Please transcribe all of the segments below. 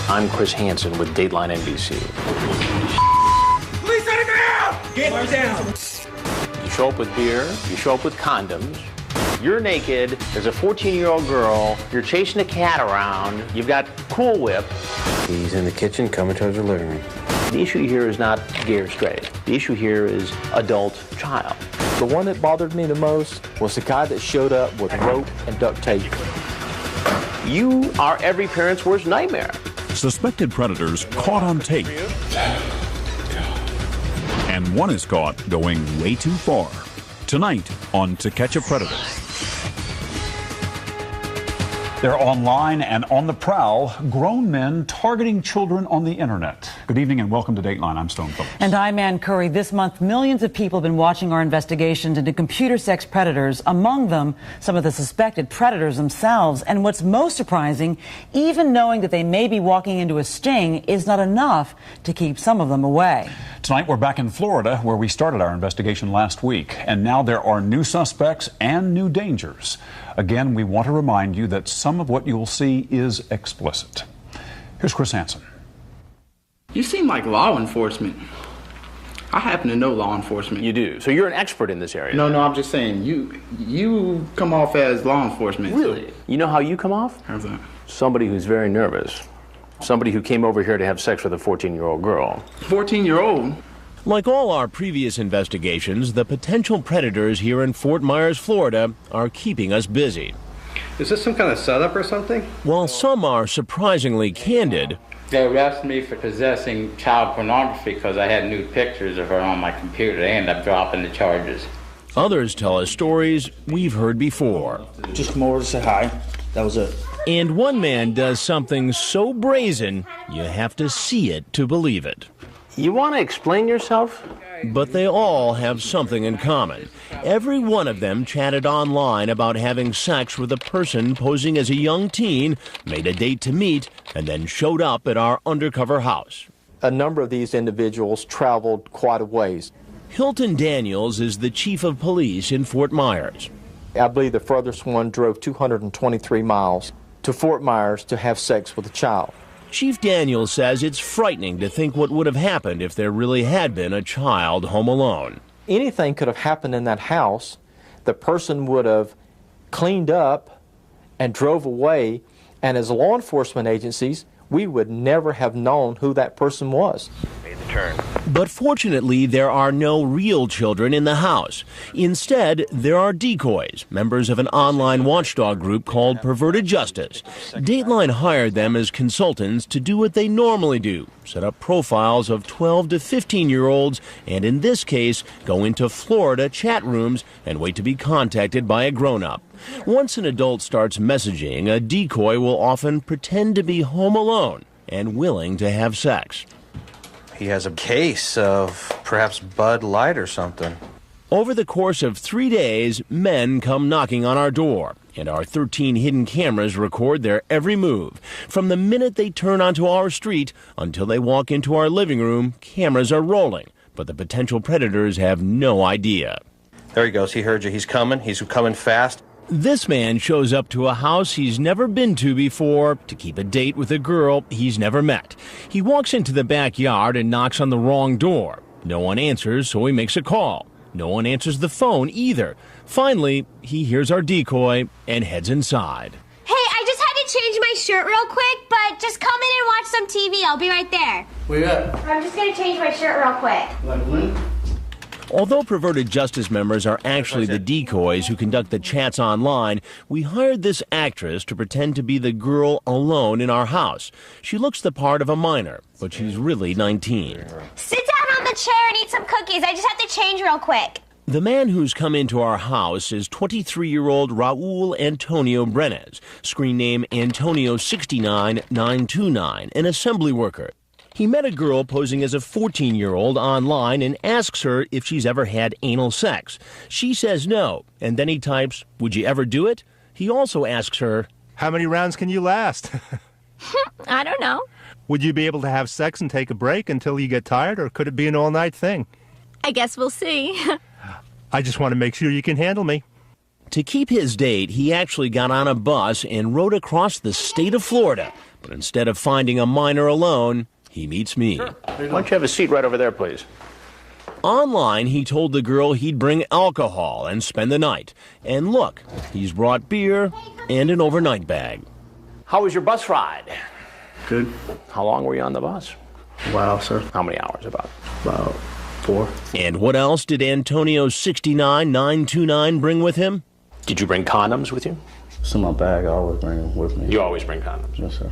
I'm Chris Hansen with Dateline NBC. Police on the ground! Get her down! You show up with beer, you show up with condoms, you're naked, there's a 14-year-old girl, you're chasing a cat around, you've got Cool Whip. He's in the kitchen coming towards the living room. The issue here is not gay or straight. The issue here is adult child. The one that bothered me the most was the guy that showed up with rope and duct tape. You are every parent's worst nightmare. Suspected predators caught on tape. And one is caught going way too far. Tonight on To Catch a Predator. They're online and on the prowl, grown men targeting children on the internet. Good evening and welcome to Dateline. I'm Stone Phillips. And I'm Ann Curry. This month, millions of people have been watching our investigations into computer sex predators, among them some of the suspected predators themselves. And what's most surprising, even knowing that they may be walking into a sting is not enough to keep some of them away. Tonight, we're back in Florida, where we started our investigation last week. And now there are new suspects and new dangers. Again, we want to remind you that some of what you'll see is explicit. Here's Chris Hansen. You seem like law enforcement. I happen to know law enforcement. You do. So you're an expert in this area. No, I'm just saying, you come off as law enforcement. Really? You know how you come off? How's that? Somebody who's very nervous. Somebody who came over here to have sex with a 14-year-old girl. 14-year-old? Like all our previous investigations, the potential predators here in Fort Myers, Florida, are keeping us busy. Is this some kind of setup or something? While some are surprisingly candid, they arrested me for possessing child pornography because I had nude pictures of her on my computer. They ended up dropping the charges. Others tell us stories we've heard before. Just come over to say hi. That was it. And one man does something so brazen, you have to see it to believe it. You want to explain yourself? But they all have something in common. Every one of them chatted online about having sex with a person posing as a young teen, made a date to meet, and then showed up at our undercover house. A number of these individuals traveled quite a ways. Hilton Daniels is the chief of police in Fort Myers. I believe the furthest one drove 223 miles to Fort Myers to have sex with a child. Chief Daniels says it's frightening to think what would have happened if there really had been a child home alone. Anything could have happened in that house. The person would have cleaned up and drove away, and as law enforcement agencies, we would never have known who that person was. Made the turn. But fortunately, there are no real children in the house. Instead, there are decoys, members of an online watchdog group called Perverted Justice. Dateline hired them as consultants to do what they normally do, set up profiles of 12 to 15-year-olds, and in this case, go into Florida chat rooms and wait to be contacted by a grown-up. Once an adult starts messaging, a decoy will often pretend to be home alone and willing to have sex. He has a case of perhaps Bud Light or something. Over the course of 3 days, men come knocking on our door, and our 13 hidden cameras record their every move. From the minute they turn onto our street until they walk into our living room, cameras are rolling, but the potential predators have no idea. There he goes. He heard you. He's coming. He's coming fast. This man shows up to a house he's never been to before to keep a date with a girl he's never met. He walks into the backyard and knocks on the wrong door. No one answers, so he makes a call. No one answers the phone either. Finally, he hears our decoy and heads inside. Hey, I just had to change my shirt real quick, but just come in and watch some TV. I'll be right there. Where you at? I'm just going to change my shirt real quick. Like when? Although Perverted Justice members are actually the decoys who conduct the chats online, we hired this actress to pretend to be the girl alone in our house. She looks the part of a minor, but she's really 19. Sit down on the chair and eat some cookies. I just have to change real quick. The man who's come into our house is 23-year-old Raul Antonio Brenz, screen name Antonio69929, an assembly worker. He met a girl posing as a 14-year-old online and asks her if she's ever had anal sex. She says no, and then he types, "Would you ever do it?" He also asks her, "How many rounds can you last?" I don't know. Would you be able to have sex and take a break until you get tired, or could it be an all-night thing? I guess we'll see. I just want to make sure you can handle me. To keep his date, he actually got on a bus and rode across the state of Florida. But instead of finding a minor alone, he meets me. Sure. Why don't you have a seat right over there, please? Online, he told the girl he'd bring alcohol and spend the night. And look, he's brought beer and an overnight bag. How was your bus ride? Good. How long were you on the bus? Wow, sir. How many hours about? About 4. And what else did Antonio 69929 bring with him? Did you bring condoms with you? It's in my bag. I always bring them with me. You always bring condoms? Yes, sir.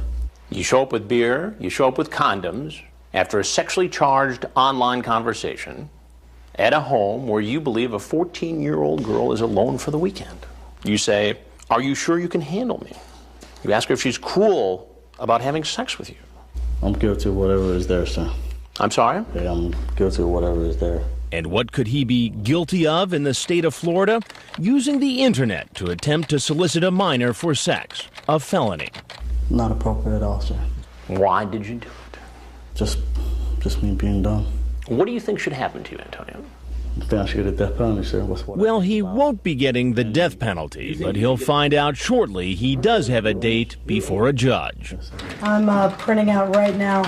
You show up with beer, you show up with condoms after a sexually charged online conversation at a home where you believe a 14-year-old girl is alone for the weekend. You say, "Are you sure you can handle me?" You ask her if she's cool about having sex with you. I'm guilty of whatever is there, sir. I'm sorry? Yeah, I'm guilty of whatever is there. And what could he be guilty of in the state of Florida? Using the internet to attempt to solicit a minor for sex. A felony. Not appropriate at all, sir. Why did you do it? Just me being dumb. What do you think should happen to you, Antonio? I think I should get a death penalty, sir. Well, he won't be getting the death penalty, but he'll find out shortly he does have a date before a judge. I'm printing out right now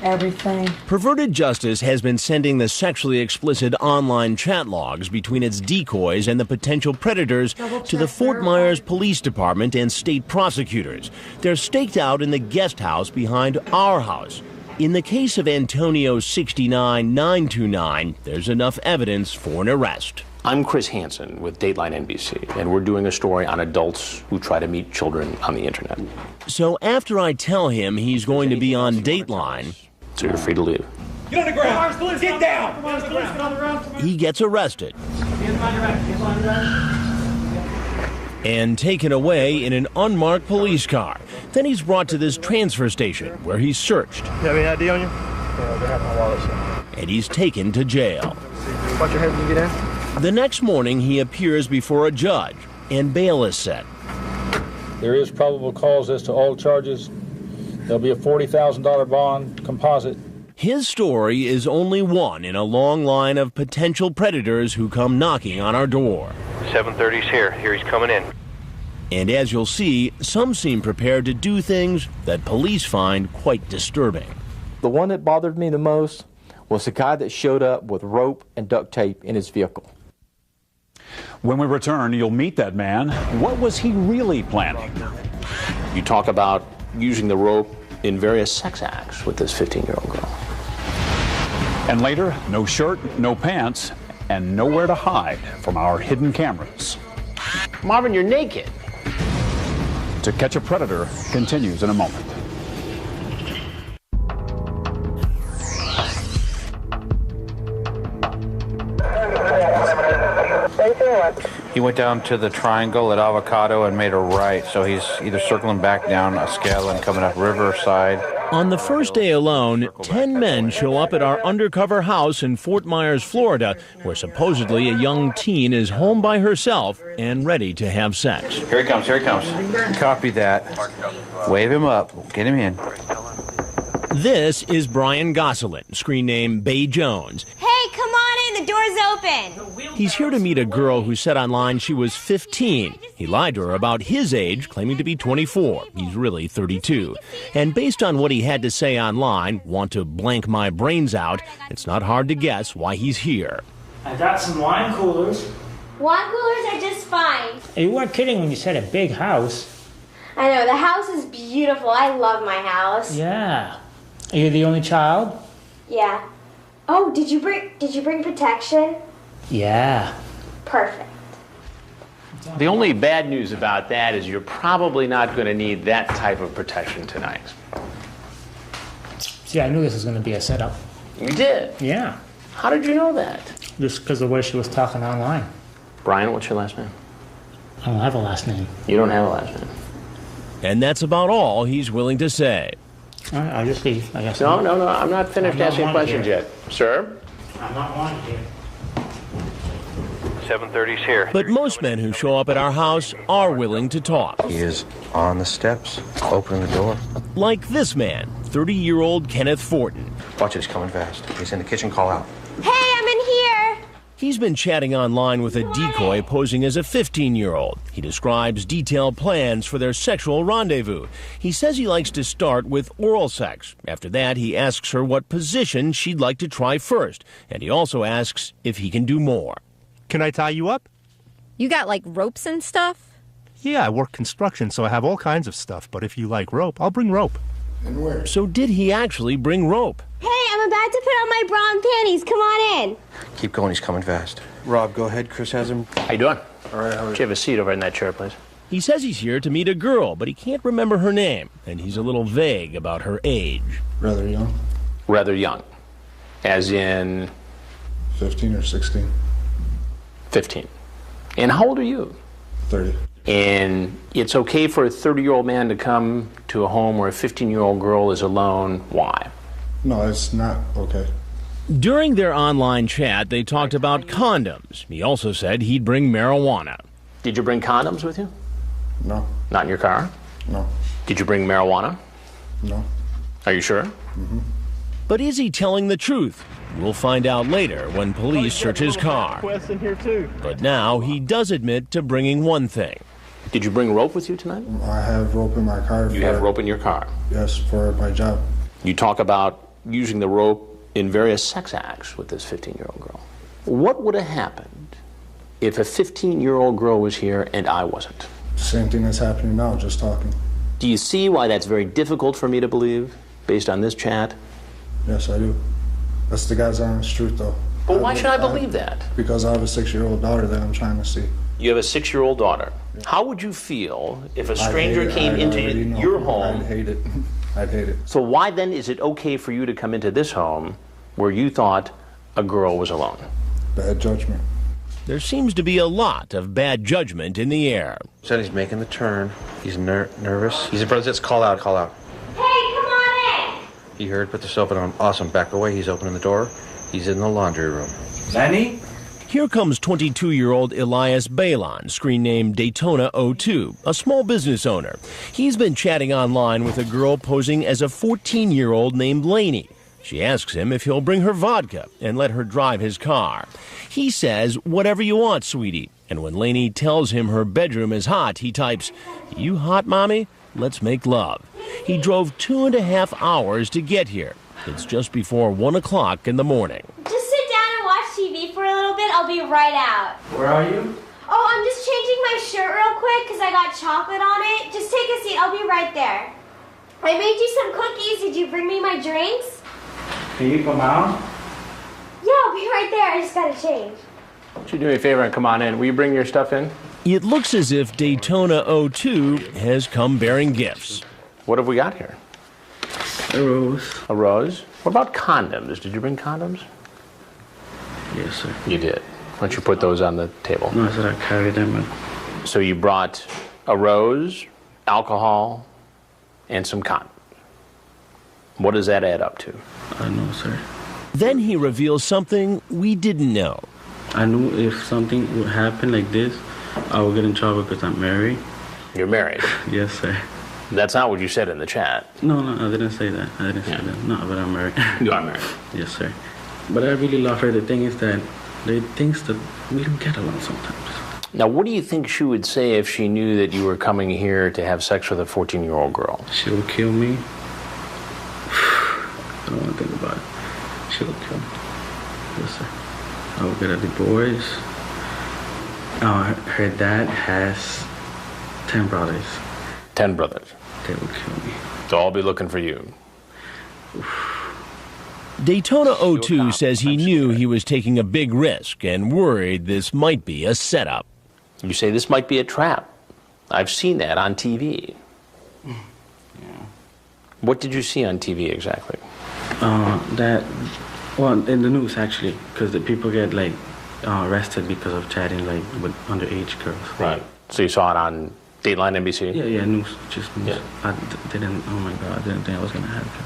everything. Perverted Justice has been sending the sexually explicit online chat logs between its decoys and the potential predators to the Fort Myers Police Department and state prosecutors. They're staked out in the guest house behind our house. In the case of Antonio 69929, there's enough evidence for an arrest. I'm Chris Hansen with Dateline NBC, and we're doing a story on adults who try to meet children on the internet. So after I tell him he's going to be on Dateline, so you're free to leave. Get on the ground! Get down! He gets arrested and taken away in an unmarked police car. Then he's brought to this transfer station where he's searched. You have any ID on you? Yeah, they have my wallet, sir. And he's taken to jail. Watch your head when you get in. The next morning, he appears before a judge, and bail is set. There is probable cause as to all charges. There'll be a $40,000 bond composite. His story is only one in a long line of potential predators who come knocking on our door. 730's here. Here he's coming in. And as you'll see, some seem prepared to do things that police find quite disturbing. The one that bothered me the most was the guy that showed up with rope and duct tape in his vehicle. When we return, you'll meet that man. What was he really planning? You talk about using the rope in various sex acts with this 15-year-old girl. And later, no shirt, no pants, and nowhere to hide from our hidden cameras. Marvin, you're naked. To Catch a Predator continues in a moment. He went down to the triangle at Avocado and made a right, so he's either circling back down Escalon, coming up Riverside. On the first day alone, 10 men show up at our undercover house in Fort Myers, Florida, where supposedly a young teen is home by herself and ready to have sex. Here he comes, here he comes. Copy that. Wave him up. Get him in. This is Brian Goselin, screen name Bay Jones. Hey, come on in. The door's open. He's here to meet a girl who said online she was 15. He lied to her about his age, claiming to be 24. He's really 32. And based on what he had to say online, want to blank my brains out, it's not hard to guess why he's here. I got some wine coolers. Wine coolers are just fine. You weren't kidding when you said a big house. I know, the house is beautiful. I love my house. Yeah. Are you the only child? Yeah. Oh, did you bring protection? Yeah. Perfect. The only bad news about that is you're probably not going to need that type of protection tonight. See, I knew this was going to be a setup. You did? Yeah. How did you know that? Just because of the way she was talking online. Brian, what's your last name? I don't have a last name. You don't have a last name. And that's about all he's willing to say. All right, I'll just leave, I guess. No, I'm not finished asking questions yet. Sir? I'm not wanted here. 730's here. But most men who show up at our house are willing to talk. He is on the steps, opening the door. Like this man, 30-year-old Kenneth Forton. Watch it, he's coming fast. He's in the kitchen, call out. Hey, I'm in here. He's been chatting online with a decoy posing as a 15-year-old. He describes detailed plans for their sexual rendezvous. He says he likes to start with oral sex. After that, he asks her what position she'd like to try first. And he also asks if he can do more. Can I tie you up? You got, like, ropes and stuff? Yeah, I work construction, so I have all kinds of stuff. But if you like rope, I'll bring rope. And where? So did he actually bring rope? Hey, I'm about to put on my bra and panties. Come on in. Keep going, he's coming fast. Rob, go ahead. Chris has him. How you doing? All right, how are you? Could you have a seat over in that chair, please? He says he's here to meet a girl, but he can't remember her name, and he's a little vague about her age. Rather young. Rather young. As in? 15 or 16. 15. And how old are you? 30. And it's okay for a 30-year-old man to come to a home where a 15-year-old girl is alone. Why? No, it's not okay. During their online chat, they talked about condoms. He also said he'd bring marijuana. Did you bring condoms with you? No. Not in your car? No. Did you bring marijuana? No. Are you sure? Mm-hmm. But is he telling the truth? We'll find out later when police search his car. In here too. But now he does admit to bringing one thing. Did you bring rope with you tonight? I have rope in my car. You have rope in your car? Yes, for my job. You talk about using the rope in various sex acts with this 15-year-old girl. What would have happened if a 15-year-old girl was here and I wasn't? Same thing that's happening now, just talking. Do you see why that's very difficult for me to believe, based on this chat? Yes, I do. That's the God's honest truth, though. But why should I believe that? Because I have a 6-year-old daughter that I'm trying to see. You have a 6-year-old daughter. How would you feel if a stranger came into your home? I'd hate it. I'd hate it. So why then is it okay for you to come into this home where you thought a girl was alone? Bad judgment. There seems to be a lot of bad judgment in the air. Said he's making the turn. He's nervous. He's a brother. Let's call out. Call out. Hey, come on in. He heard. Put this open on. Awesome. Back away. He's opening the door. He's in the laundry room. Lenny? Here comes 22-year-old Elias Balon, screen name Daytona 02, a small business owner. He's been chatting online with a girl posing as a 14-year-old named Lainey. She asks him if he'll bring her vodka and let her drive his car. He says, "Whatever you want, sweetie." And when Lainey tells him her bedroom is hot, he types, "You hot, mommy? Let's make love." He drove 2.5 hours to get here. It's just before 1 o'clock in the morning. Just sit down and watch TV for a little bit. I'll be right out. Where are you? Oh, I'm just changing my shirt real quick because I got chocolate on it. Just take a seat. I'll be right there. I made you some cookies. Did you bring me my drinks? Can you come out? Yeah, I'll be right there. I just gotta change. Would you do me a favor and come on in? Will you bring your stuff in? It looks as if Daytona 02 has come bearing gifts. What have we got here? A rose. A rose? What about condoms? Did you bring condoms? Yes, sir. You did. Why don't you put those on the table? No, I said I carried them. So you brought a rose, alcohol, and some condoms. What does that add up to? I know, sir. Then he reveals something we didn't know. I knew if something would happen like this, I would get in trouble because I'm married. You're married? Yes, sir. That's not what you said in the chat. No, I didn't say that. I didn't say that. No, but I'm married. You are married? Yes, sir. But I really love her. The thing is that they think that we don't get along sometimes. Now, what do you think she would say if she knew that you were coming here to have sex with a 14-year-old girl? She would kill me. I don't want to think about it. She would kill me. Yes, sir. I would get a divorce. Her dad has 10 brothers. 10 brothers? They would kill me. They'll all be looking for you. Daytona 02 says he knew he was taking a big risk and worried this might be a setup. You say this might be a trap. I've seen that on TV. Yeah. What did you see on TV exactly? In the news actually, because the people get like arrested because of chatting like with underage girls. Right. So you saw it on Dateline NBC? Yeah, news, just news. Yeah. I didn't, oh my God, I didn't think I was gonna happen.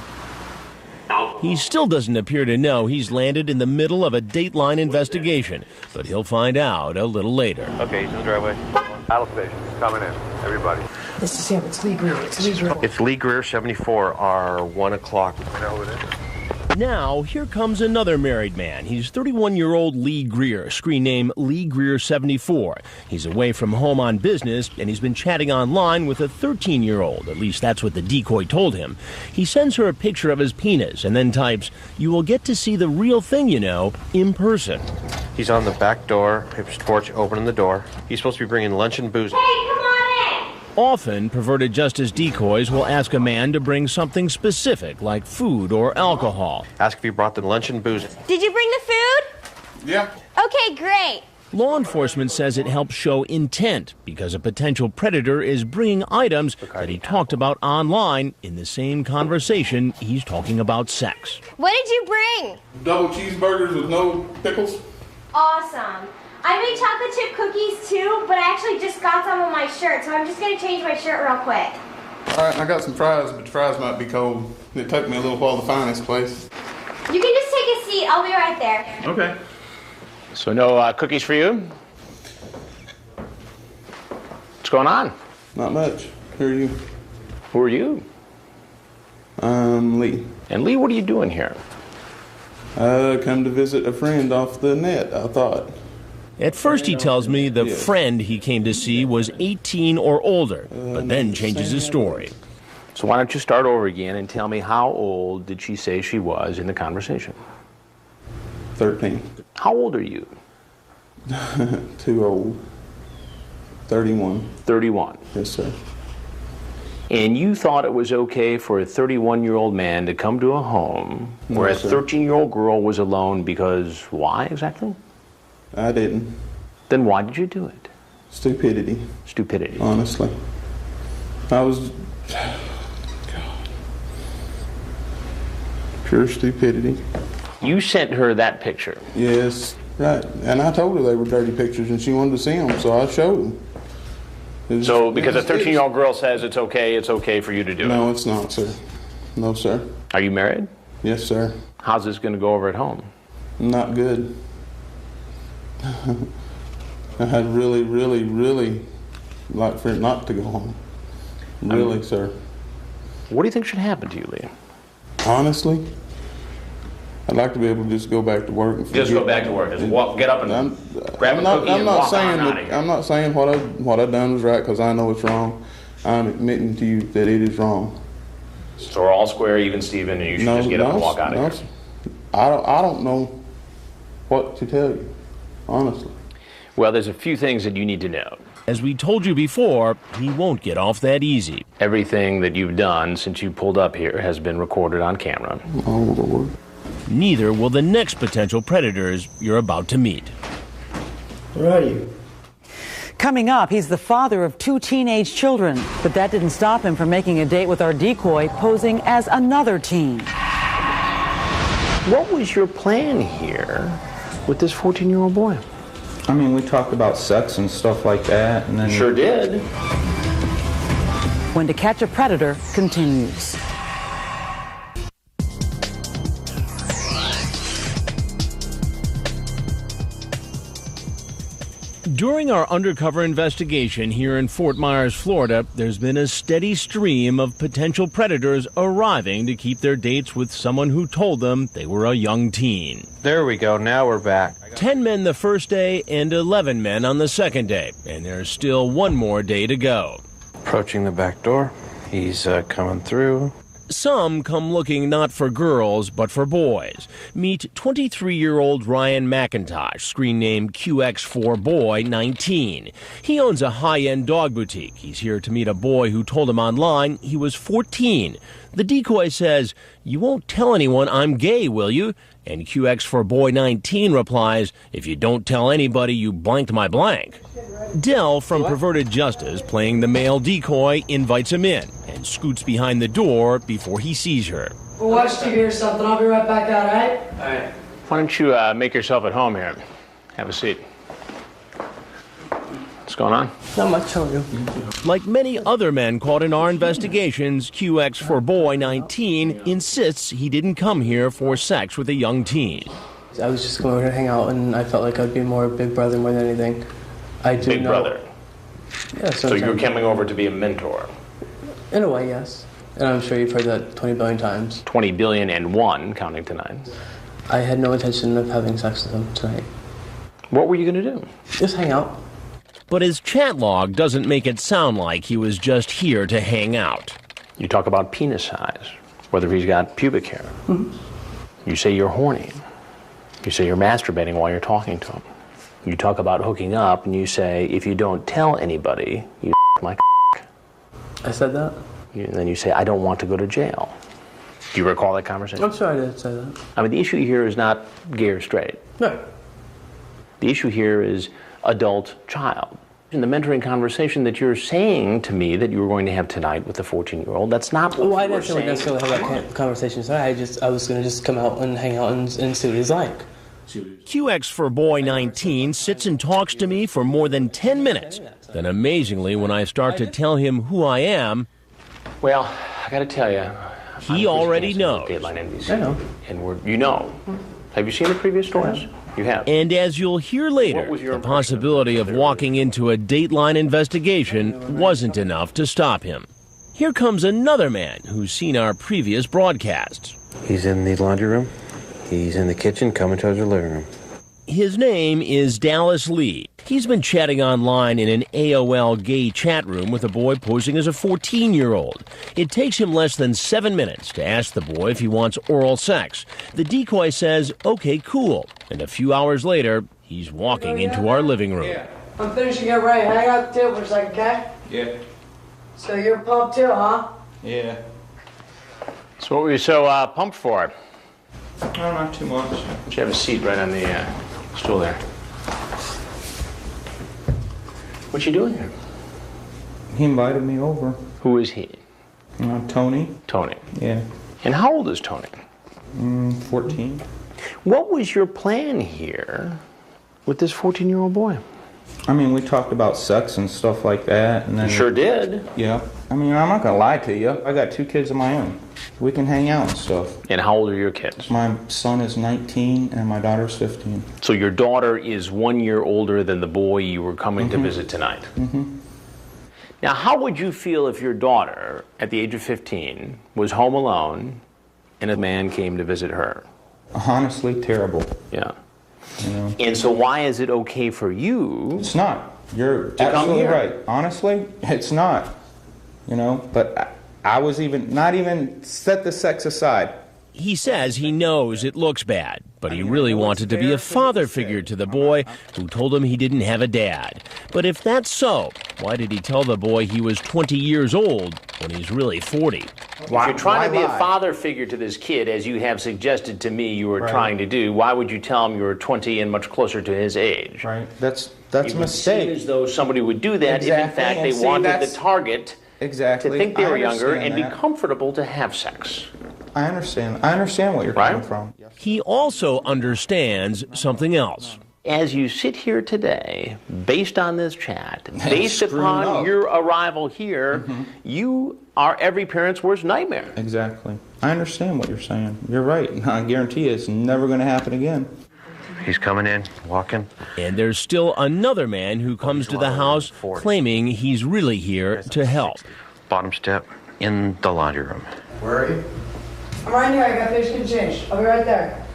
He still doesn't appear to know he's landed in the middle of a Dateline investigation, but he'll find out a little later. Okay, he's in the driveway. Battle station, coming in. Everybody. This is him. It's Lee Greer. It's Lee Greer. It's Lee Greer, 74, our 1 o'clock. You know who it is? Now, here comes another married man. He's 31-year-old Lee Greer, screen name Lee Greer 74. He's away from home on business, and he's been chatting online with a 13-year-old. At least that's what the decoy told him. He sends her a picture of his penis and then types, "You will get to see the real thing, you know, in person." He's on the back door, his porch, opening the door. He's supposed to be bringing lunch and booze. Hey, come on in! Often, perverted justice decoys will ask a man to bring something specific, like food or alcohol. Ask if he brought the lunch and booze. Did you bring the food? Yeah. Okay, great. Law enforcement says it helps show intent because a potential predator is bringing items that he talked about online in the same conversation he's talking about sex. What did you bring? Double cheeseburgers with no pickles. Awesome. I made chocolate chip cookies too, but I actually just got some on my shirt, so I'm just going to change my shirt real quick. All right, I got some fries, but the fries might be cold. It took me a little while to find this place. You can just take a seat. I'll be right there. Okay. So no cookies for you? What's going on? Not much. Who are you? Who are you? I'm Lee. And Lee, what are you doing here? Come to visit a friend off the net, I thought. At first, he tells me the friend he came to see was 18 or older, but then changes his story. So why don't you start over again and tell me how old did she say she was in the conversation? 13. How old are you? Too old. 31. 31. Yes, sir. And you thought it was okay for a 31-year-old man to come to a home where a 13-year-old girl was alone because why exactly? I didn't. Then why did you do it? Stupidity. Stupidity. Honestly. I was... Pure stupidity. You sent her that picture. Yes, right. And I told her they were dirty pictures and she wanted to see them, so I showed them. So because a 13-year-old girl says it's okay for you to do it? No, it's not, sir. No, sir. Are you married? Yes, sir. How's this going to go over at home? Not good. I'd really like for it not to go home. Really, sir. What do you think should happen to you, Lee? Honestly, I'd like to be able to just go back to work. And just go back to work. Just walk, get up and grab a cookie and walk on out of here. I'm not saying what I done was right because I know it's wrong. I'm admitting to you that it is wrong. So we're all square, even Steven, and you should just get up and walk out of here. I don't know what to tell you, honestly. Well, there's a few things that you need to know. As we told you before, he won't get off that easy. Everything that you've done since you pulled up here has been recorded on camera. Oh, Lord. Neither will the next potential predators you're about to meet. Where are you? Coming up, he's the father of 2 teenage children, but that didn't stop him from making a date with our decoy, posing as another teen. What was your plan here with this 14-year-old boy? I mean, we talked about sex and stuff like that, and then... Sure did. When To Catch a Predator continues. During our undercover investigation here in Fort Myers, Florida, there's been a steady stream of potential predators arriving to keep their dates with someone who told them they were a young teen. There we go. Now we're back. 10 men the first day and 11 men on the second day. And there's still one more day to go. Approaching the back door. He's coming through. Some come looking not for girls, but for boys. Meet 23-year-old Ryan Macintosh, screen name QX4Boy 19. He owns a high-end dog boutique. He's here to meet a boy who told him online he was 14. The decoy says, "You won't tell anyone I'm gay, will you?" And QX4Boy 19 replies, "If you don't tell anybody, you blanked my blank." Dell from Perverted Justice, playing the male decoy, invites him in and scoots behind the door before he sees her. Well, watch to hear something. I'll be right back out, all right? All right. Why don't you make yourself at home here? Have a seat. What's going on? Not much, how are you? Like many other men caught in our investigations, QX4Boy 19 insists he didn't come here for sex with a young teen. I was just going over to hang out, and I felt like I'd be more big brother more than anything. I do Big know. brother. Yeah, So you're coming over to be a mentor. In a way, yes. And I'm sure you've heard that 20 billion times. 20 billion and one, counting to 9. I had no intention of having sex with him tonight. What were you going to do? Just hang out. But his chat log doesn't make it sound like he was just here to hang out. You talk about penis size, whether he's got pubic hair. You say you're horny. You say you're masturbating while you're talking to him. You talk about hooking up, and you say, if you don't tell anybody, you my I said that? And then you say, I don't want to go to jail. Do you recall that conversation? I'm sorry I did say that. I mean, the issue here is not gay or straight. No. The issue here is adult-child. In the mentoring conversation that you're saying to me that you were going to have tonight with the 14-year-old, that's not what I you were didn't necessarily have that conversation. So I was going to just come out and hang out and see what he's like. QX for Boy 19 sits and talks to me for more than 10 minutes. Then amazingly, when I start to tell him who I am, well, I got to tell you, he already knows. I know. And you know. Have you seen the previous stories? You have. And as you'll hear later, the possibility of walking into a Dateline investigation wasn't enough to stop him. Here comes another man who's seen our previous broadcasts. He's in the laundry room. He's in the kitchen, coming towards the living room. His name is Dallas Lee. He's been chatting online in an AOL gay chat room with a boy posing as a 14-year-old. It takes him less than 7 minutes to ask the boy if he wants oral sex. The decoy says, okay, cool. And a few hours later, he's walking into our living room. Yeah. I'm finishing it right. Hang out the table for a second, okay? Yeah. So you're pumped too, huh? Yeah. So what were you so pumped for? Oh, not too much. You have a seat right on the stool there. What you doing here? He invited me over. Who is he? Tony. Tony. Yeah. And how old is Tony? 14. What was your plan here with this 14-year-old boy? I mean, we talked about sex and stuff like that. And then, you sure did. Yeah. I mean, I'm not going to lie to you. I got 2 kids of my own. We can hang out and stuff. And how old are your kids? My son is 19 and my daughter's 15. So your daughter is 1 year older than the boy you were coming to visit tonight. Now, how would you feel if your daughter, at the age of 15, was home alone and a man came to visit her? Honestly, terrible. Yeah. You know? And so why is it okay for you? It's not. You're absolutely right. Honestly, it's not. You know, but I was not even set the sex aside. He says he knows it looks bad, but he really wanted to be a father figure to the boy who told him he didn't have a dad. But if that's so, why did he tell the boy he was 20 years old when he's really 40? If you're trying to be a father figure to this kid, as you have suggested to me you were trying to do, why would you tell him you were 20 and much closer to his age? Right. That's a mistake. It would seem as though somebody would do that if, in fact, they wanted the target to think they were younger and be comfortable to have sex. I understand. I understand what you're coming from. He also understands something else. As you sit here today, based on this chat, based upon your arrival here, you are every parent's worst nightmare. Exactly. I understand what you're saying. You're right. I guarantee you it's never going to happen again. He's coming in, walking. And there's still another man who comes to the house claiming he's really here to help. Bottom step in the laundry room. Where are you? I'm right here. I got fish and change. I'll be right there.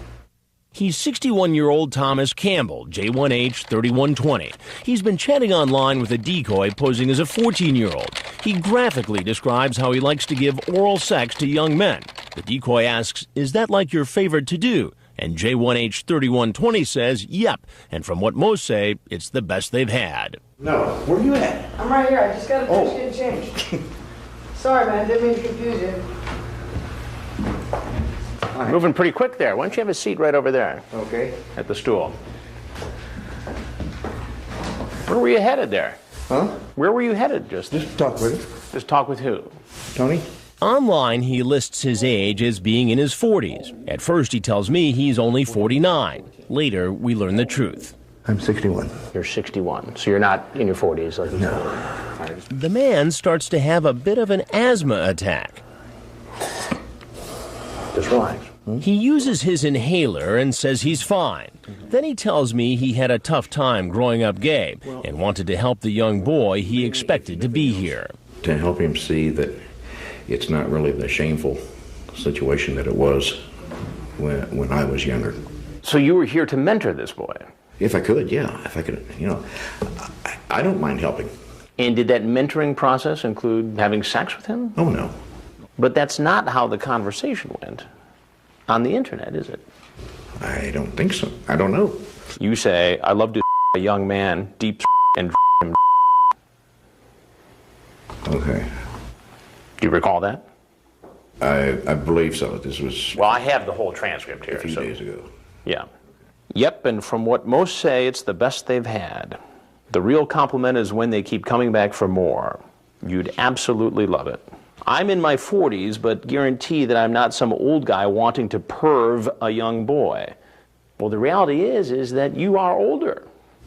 He's 61-year-old Thomas Campbell, J1H 3120. He's been chatting online with a decoy posing as a 14-year-old. He graphically describes how he likes to give oral sex to young men. The decoy asks, is that like your favorite to do? And J1H 3120 says, yep. And from what most say, it's the best they've had. No. Where are you at? I'm right here. I just got a fish and change. Sorry, man. Didn't mean to confuse you. Moving pretty quick there. Why don't you have a seat right over there? Okay. At the stool. Where were you headed there? Huh? Where were you headed just talk with him. Just talk with who? Tony? Online, he lists his age as being in his 40s. At first, he tells me he's only 49. Later, we learn the truth. I'm 61. You're 61, so you're not in your 40s. Like no. The man starts to have a bit of an asthma attack. Just relax. He uses his inhaler and says he's fine. Then he tells me he had a tough time growing up gay and wanted to help the young boy he expected to be here. To help him see that it's not really the shameful situation that it was when I was younger. So you were here to mentor this boy? If I could, yeah. If I could, I don't mind helping. And did that mentoring process include having sex with him? Oh, no. But that's not how the conversation went on the internet, is it? I don't think so. I don't know. You say, I love to a young man, deep and him. Okay. Do you recall that? I believe so. This was... Well, I have the whole transcript here. A few days ago. Yeah. Yep, and from what most say, it's the best they've had. The real compliment is when they keep coming back for more. You'd absolutely love it. I'm in my 40s, but guarantee that I'm not some old guy wanting to perv a young boy. Well, the reality is that you are older.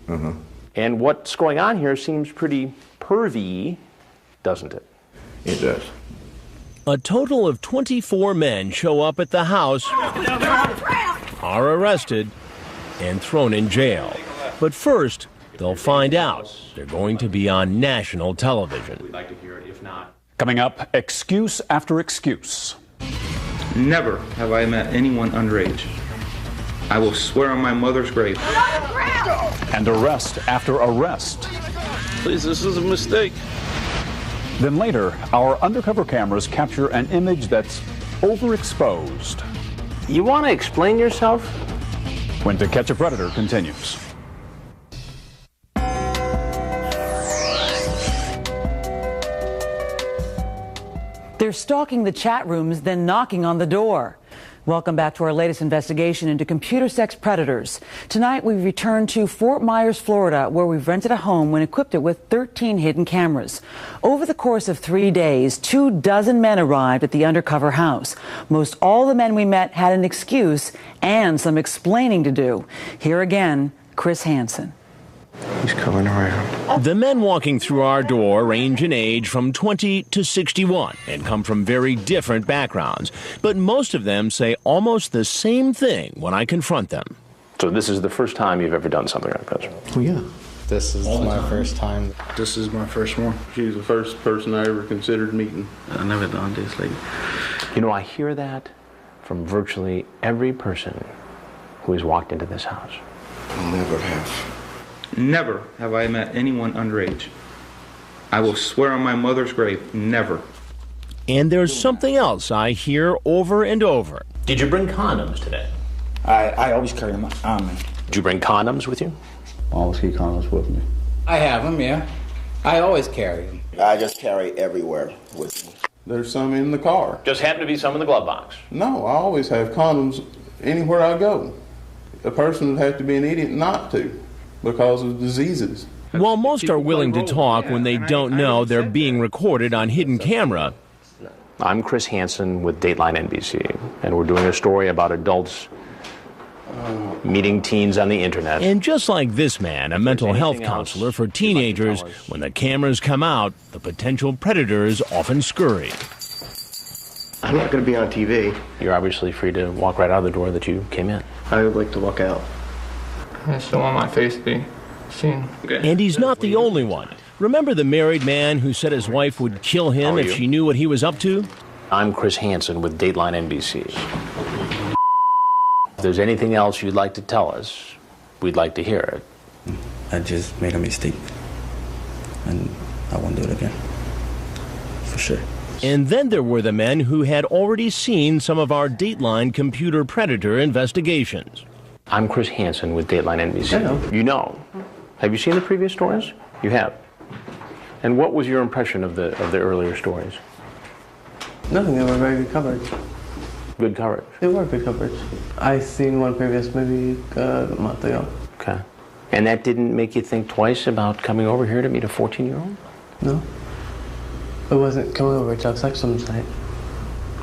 Uh-huh. And what's going on here seems pretty pervy, doesn't it? It does. A total of 24 men show up at the house, are arrested, and thrown in jail. But first, they'll find out they're going to be on national television. We'd like to hear it, if not. Coming up, excuse after excuse. Never have I met anyone underage. I will swear on my mother's grave. And arrest after arrest. Please, this is a mistake. Then later, our undercover cameras capture an image that's overexposed. You want to explain yourself? When To Catch a Predator continues. They're stalking the chat rooms, then knocking on the door. Welcome back to our latest investigation into computer sex predators. Tonight we return to Fort Myers, Florida, where we've rented a home and equipped it with 13 hidden cameras. Over the course of 3 days, 24 men arrived at the undercover house. Most all the men we met had an excuse and some explaining to do. Here again, Chris Hansen. He's coming around. The men walking through our door range in age from 20 to 61 and come from very different backgrounds. But most of them say almost the same thing when I confront them. So this is the first time you've ever done something like this? Oh, yeah. This is my first time. This is my first one. She's the first person I ever considered meeting. I never done this, like. You know, I hear that from virtually every person who has walked into this house. Never have. Never have I met anyone underage. I will swear on my mother's grave, never. And there's something else I hear over and over. Did you bring condoms today? I always carry them on me. Did you bring condoms with you? I always keep condoms with me. I have them, yeah. I always carry them. I just carry everywhere with me. There's some in the car. Just happen to be some in the glove box. No, I always have condoms anywhere I go. A person would have to be an idiot not to, because of diseases. While most are willing to talk when they don't know they're being recorded on hidden camera. I'm Chris Hansen with Dateline NBC, and we're doing a story about adults meeting teens on the internet. And just like this man, a mental health counselor for teenagers, when the cameras come out, the potential predators often scurry. I'm not going to be on TV. You're obviously free to walk right out of the door that you came in. I would like to walk out. I just don't want my face to be seen. And he's not the only one. Remember the married man who said his wife would kill him if she knew what he was up to? I'm Chris Hansen with Dateline NBC. If there's anything else you'd like to tell us, we'd like to hear it. I just made a mistake. And I won't do it again. For sure. And then there were the men who had already seen some of our Dateline computer predator investigations. I'm Chris Hansen with Dateline NBC. Hello. You know. Have you seen the previous stories? You have. And what was your impression of the earlier stories? Nothing, they were very good coverage. Good coverage? They were good coverage. I seen one previous maybe a month ago. Okay. And that didn't make you think twice about coming over here to meet a 14-year-old? No. It wasn't coming over to have sex with him tonight.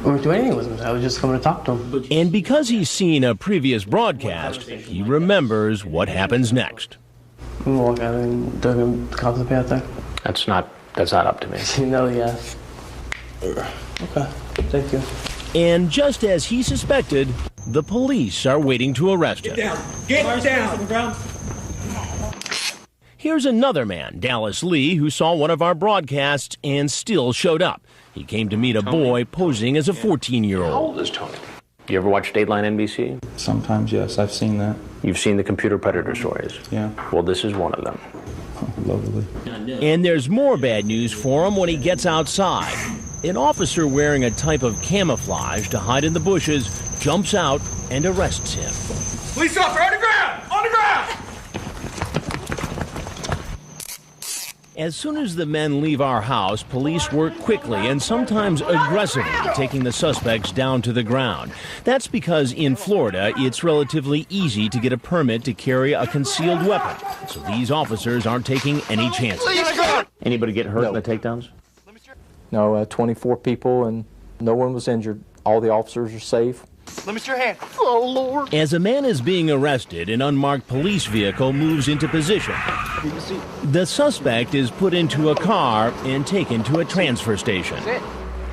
Or do anything with him. I was just coming to talk to him. And because he's seen a previous broadcast, he remembers what happens next. I'm gonna walk out and they're gonna cops will be out there. That's not up to me. You know, yeah. Okay, thank you. And just as he suspected, the police are waiting to arrest him. Get down! Here's another man, Dallas Lee, who saw one of our broadcasts and still showed up. He came to meet a boy posing as a 14-year-old. How old is Tony? You ever watch Dateline NBC? Sometimes, yes. I've seen that. You've seen the computer predator stories? Yeah. Well, this is one of them. Oh, lovely. And there's more bad news for him when he gets outside. An officer wearing a type of camouflage to hide in the bushes jumps out and arrests him. Police officer, on the ground! On the ground! As soon as the men leave our house, police work quickly and sometimes aggressively, taking the suspects down to the ground. That's because in Florida, it's relatively easy to get a permit to carry a concealed weapon. So these officers aren't taking any chances. Anybody get hurt in the takedowns? No, 24 people and no one was injured. All the officers are safe. Let me see your hand. Oh, Lord. As a man is being arrested, an unmarked police vehicle moves into position. The suspect is put into a car and taken to a transfer station.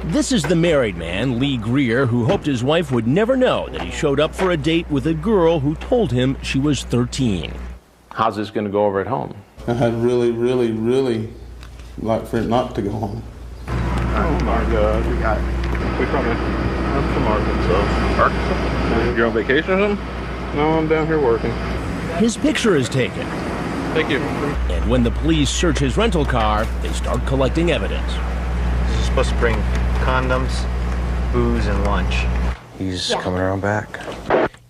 This is the married man, Lee Greer, who hoped his wife would never know that he showed up for a date with a girl who told him she was 13. How's this going to go over at home? I had really like for it not to go home. Oh my God, we got it. Where from? I'm from Arkansas. Arkansas? You're on vacation or something? No, I'm down here working. His picture is taken. Thank you. And when the police search his rental car, they start collecting evidence. He's supposed to bring condoms, booze, and lunch. He's coming around back.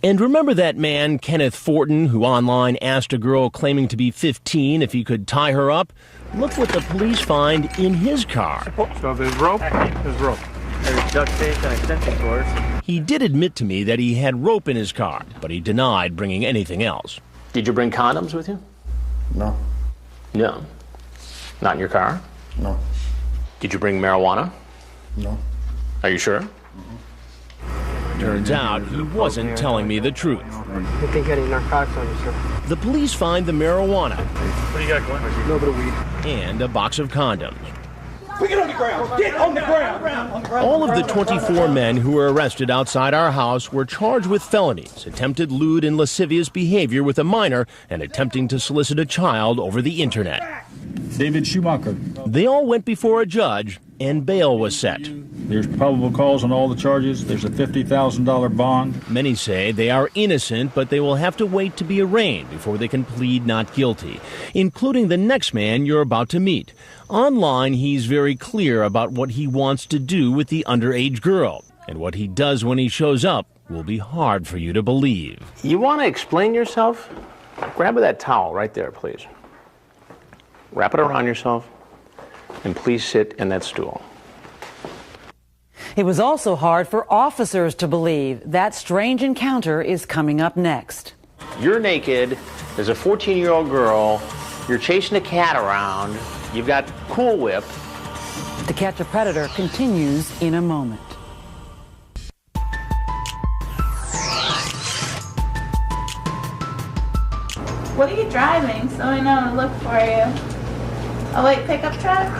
And remember that man, Kenneth Forton, who online asked a girl claiming to be 15 if he could tie her up? Look what the police find in his car. So there's rope? There's rope. There's duct tape and extension cords. He did admit to me that he had rope in his car, but he denied bringing anything else. Did you bring condoms with you? No. No. Not in your car? No. Did you bring marijuana? No. Are you sure? Turns out he wasn't telling me the truth. I think you had any narcotics on you, sir. The police find the marijuana. What do you got, Glenn? A little bit of weed. And a box of condoms. Get on the ground! Get on the ground! All of the 24 men who were arrested outside our house were charged with felonies, attempted lewd and lascivious behavior with a minor, and attempting to solicit a child over the internet. David Schumacher. They all went before a judge, and bail was set. There's probable cause on all the charges. There's a $50,000 bond. Many say they are innocent, but they will have to wait to be arraigned before they can plead not guilty, including the next man you're about to meet. Online, he's very clear about what he wants to do with the underage girl, and what he does when he shows up will be hard for you to believe. You want to explain yourself? Grab that towel right there, please. Wrap it around yourself, and please sit in that stool. It was also hard for officers to believe. That strange encounter is coming up next. You're naked, there's a 14-year-old girl, you're chasing a cat around, you've got Cool Whip. To Catch a Predator continues in a moment. What are you driving so I know to look for you? A white pickup truck?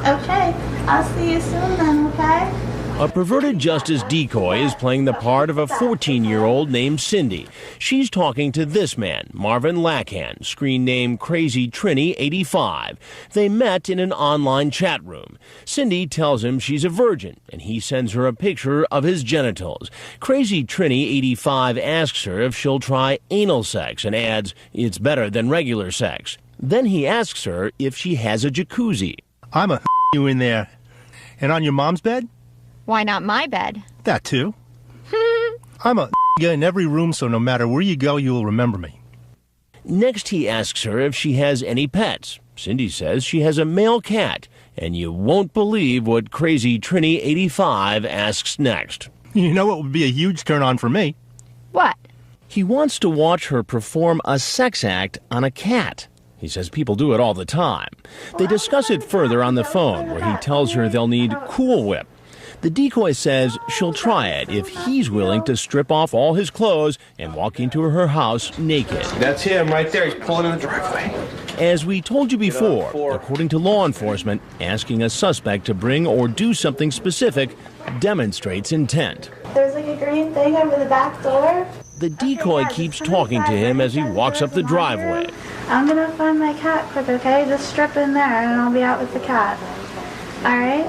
Okay, I'll see you soon then, okay? A perverted justice decoy is playing the part of a 14-year-old named Cindy. She's talking to this man, Marvin Lackan, screen name Crazy Trini 85. They met in an online chat room. Cindy tells him she's a virgin, and he sends her a picture of his genitals. Crazy Trini 85 asks her if she'll try anal sex and adds, it's better than regular sex. Then he asks her if she has a jacuzzi. I'm a you in there. And on your mom's bed? Why not my bed? That too. I'm a you in every room, so no matter where you go, you'll remember me. Next, he asks her if she has any pets. Cindy says she has a male cat, and you won't believe what Crazy Trini 85 asks next. You know what would be a huge turn-on for me? What? He wants to watch her perform a sex act on a cat. He says people do it all the time. They discuss it further on the phone, where he tells her they'll need Cool Whip. The decoy says she'll try it if he's willing to strip off all his clothes and walk into her house naked. That's him right there. He's pulling in the driveway. As we told you before, according to law enforcement, asking a suspect to bring or do something specific demonstrates intent. There's like a green thing over the back door. The decoy keeps talking to him as he walks up the driveway. I'm gonna find my cat quick, okay? Just strip in there and I'll be out with the cat. Alright?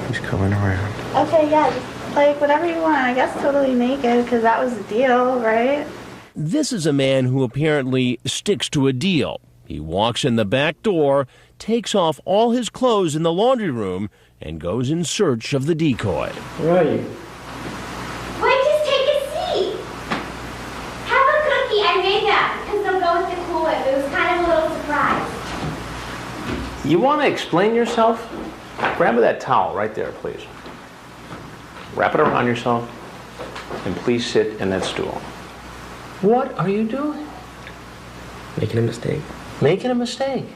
He's coming around. Okay, yeah, just like whatever you want. I guess totally naked, because that was the deal, right? This is a man who apparently sticks to a deal. He walks in the back door, takes off all his clothes in the laundry room, and goes in search of the decoy. Where are you? Wait, just take a seat. Have a cookie. I made that because they'll go with the Cool Whip. It was kind of a little surprise. You want to explain yourself? Grab that towel right there, please. Wrap it around yourself, and please sit in that stool. What are you doing? Making a mistake. Making a mistake?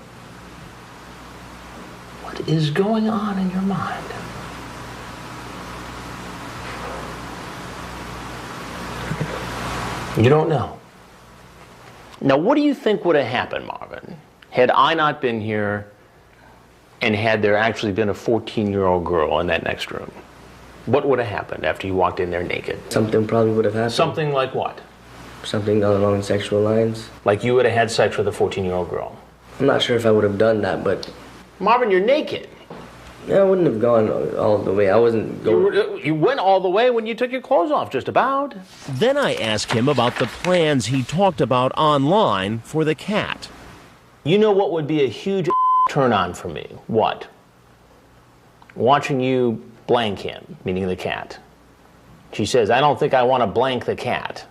What is going on in your mind? You don't know. Now, what do you think would have happened, Marvin, had I not been here and had there actually been a 14-year-old girl in that next room? What would have happened after you walked in there naked? Something probably would have happened. Something like what? Something along sexual lines. Like you would have had sex with a 14-year-old girl? I'm not sure if I would have done that, but... Marvin, you're naked. Yeah, I wouldn't have gone all the way. I wasn't going... You went all the way when you took your clothes off, just about. Then I ask him about the plans he talked about online for the cat. You know what would be a huge turn on for me? What? Watching you blank him, meaning the cat. She says, I don't think I want to blank the cat.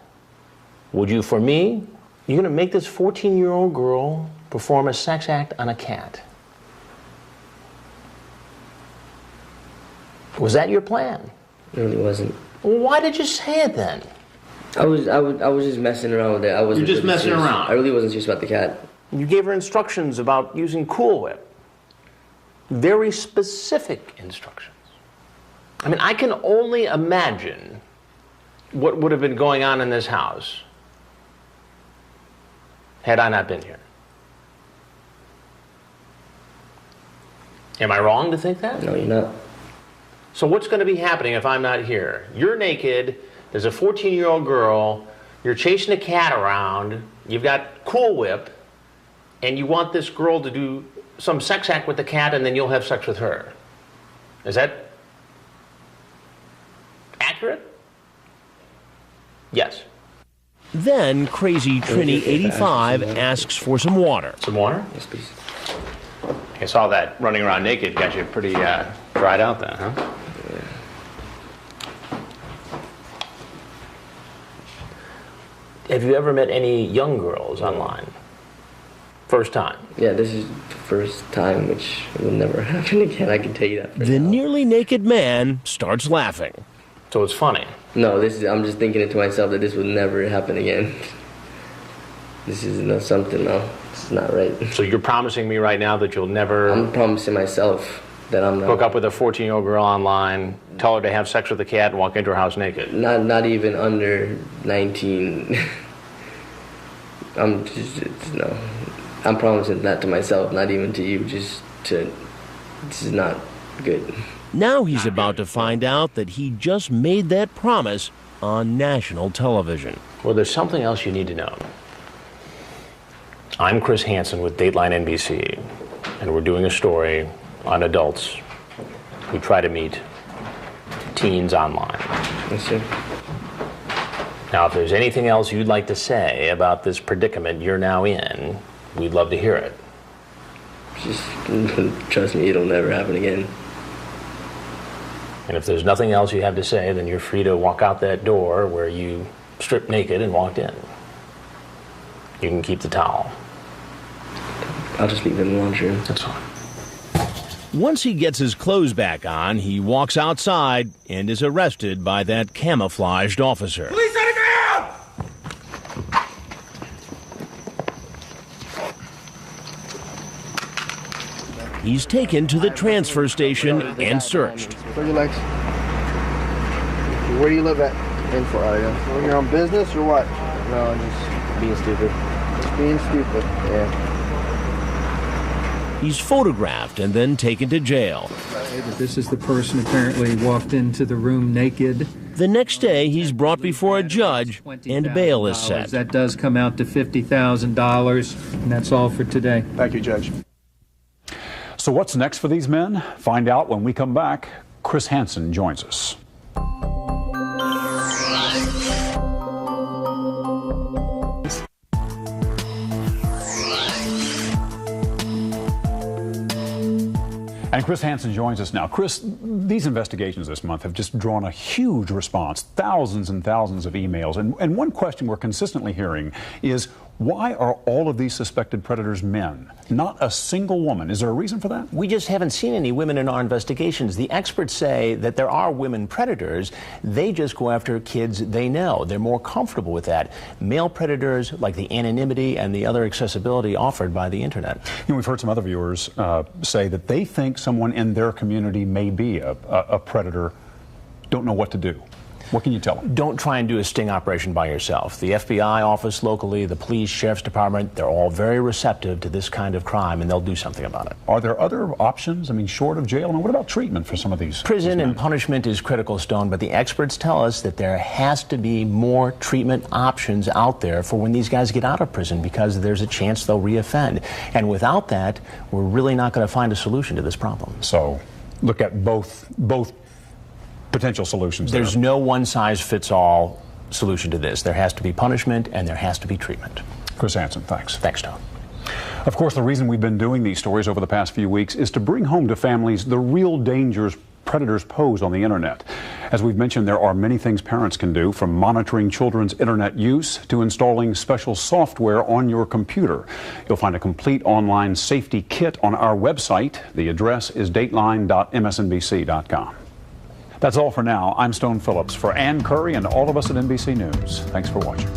Would you for me? You're going to make this 14-year-old girl perform a sex act on a cat. Was that your plan? It really wasn't. Well, why did you say it then? I was just messing around with it. I wasn't. You're just really messing serious. around. I really wasn't serious about the cat. You gave her instructions about using Cool Whip. Very specific instructions. I mean, I can only imagine what would have been going on in this house had I not been here. Am I wrong to think that? No, you're not. So what's going to be happening if I'm not here? You're naked, there's a 14-year-old girl, you're chasing a cat around, you've got Cool Whip, and you want this girl to do some sex act with the cat, and then you'll have sex with her. Is that accurate? Yes. Then Crazy Trini 85 asks for some water. Some water? Yes, please. I saw that running around naked got you pretty dried out then, huh? Yeah. Have you ever met any young girls online? First time? Yeah, this is the first time, which will never happen again. I can tell you that. The nearly naked man starts laughing. So it's funny. No, I'm just thinking it to myself that this would never happen again. This is something, no. This is not right. So you're promising me right now that you'll never... I'm promising myself that I'm not... Hook up with a 14-year-old girl online, tell her to have sex with the cat, and walk into her house naked. Not even under 19. No. I'm promising that to myself, not even to you, this is not good. Now he's about to find out that he just made that promise on national television. Well, there's something else you need to know. I'm Chris Hansen with Dateline NBC, and we're doing a story on adults who try to meet teens online. Yes, sir. Now, if there's anything else you'd like to say about this predicament you're now in, we'd love to hear it. Just trust me, it'll never happen again. And if there's nothing else you have to say, then you're free to walk out that door where you stripped naked and walked in. You can keep the towel. I'll just leave it in the laundry room. That's fine. Once he gets his clothes back on, he walks outside and is arrested by that camouflaged officer. Police on the ground! He's taken to the transfer station and searched. Where your legs? Where do you live at? In Florida. When you're on business or what? No, just being stupid. Just being stupid. Yeah. He's photographed and then taken to jail. This is the person apparently walked into the room naked. The next day, he's brought before a judge and bail is set. That does come out to $50,000, and that's all for today. Thank you, Judge. So what's next for these men? Find out when we come back. Chris Hansen joins us. And Chris Hansen joins us now. Chris, these investigations this month have just drawn a huge response, thousands and thousands of emails. And one question we're consistently hearing is, why are all of these suspected predators men? Not a single woman. Is there a reason for that? We just haven't seen any women in our investigations. The experts say that there are women predators. They just go after kids they know. They're more comfortable with that. Male predators like the anonymity and the other accessibility offered by the internet. You know, we've heard some other viewers say that they think someone in their community may be a predator, don't know what to do. What can you tell them? Don't try and do a sting operation by yourself. The FBI office locally, the police, sheriff's department, they're all very receptive to this kind of crime, and they'll do something about it. Are there other options? I mean, short of jail? I mean, what about treatment for some of these? Prison and punishment is critical, Stone, but the experts tell us that there has to be more treatment options out there for when these guys get out of prison, because there's a chance they'll reoffend. And without that, we're really not going to find a solution to this problem. So look at both potential solutions. There's no one-size-fits-all solution to this. There has to be punishment and there has to be treatment. Chris Hansen, thanks. Thanks, Tom. Of course, the reason we've been doing these stories over the past few weeks is to bring home to families the real dangers predators pose on the internet. As we've mentioned, there are many things parents can do, from monitoring children's internet use to installing special software on your computer. You'll find a complete online safety kit on our website. The address is dateline.msnbc.com. That's all for now. I'm Stone Phillips. For Ann Curry and all of us at NBC News, thanks for watching.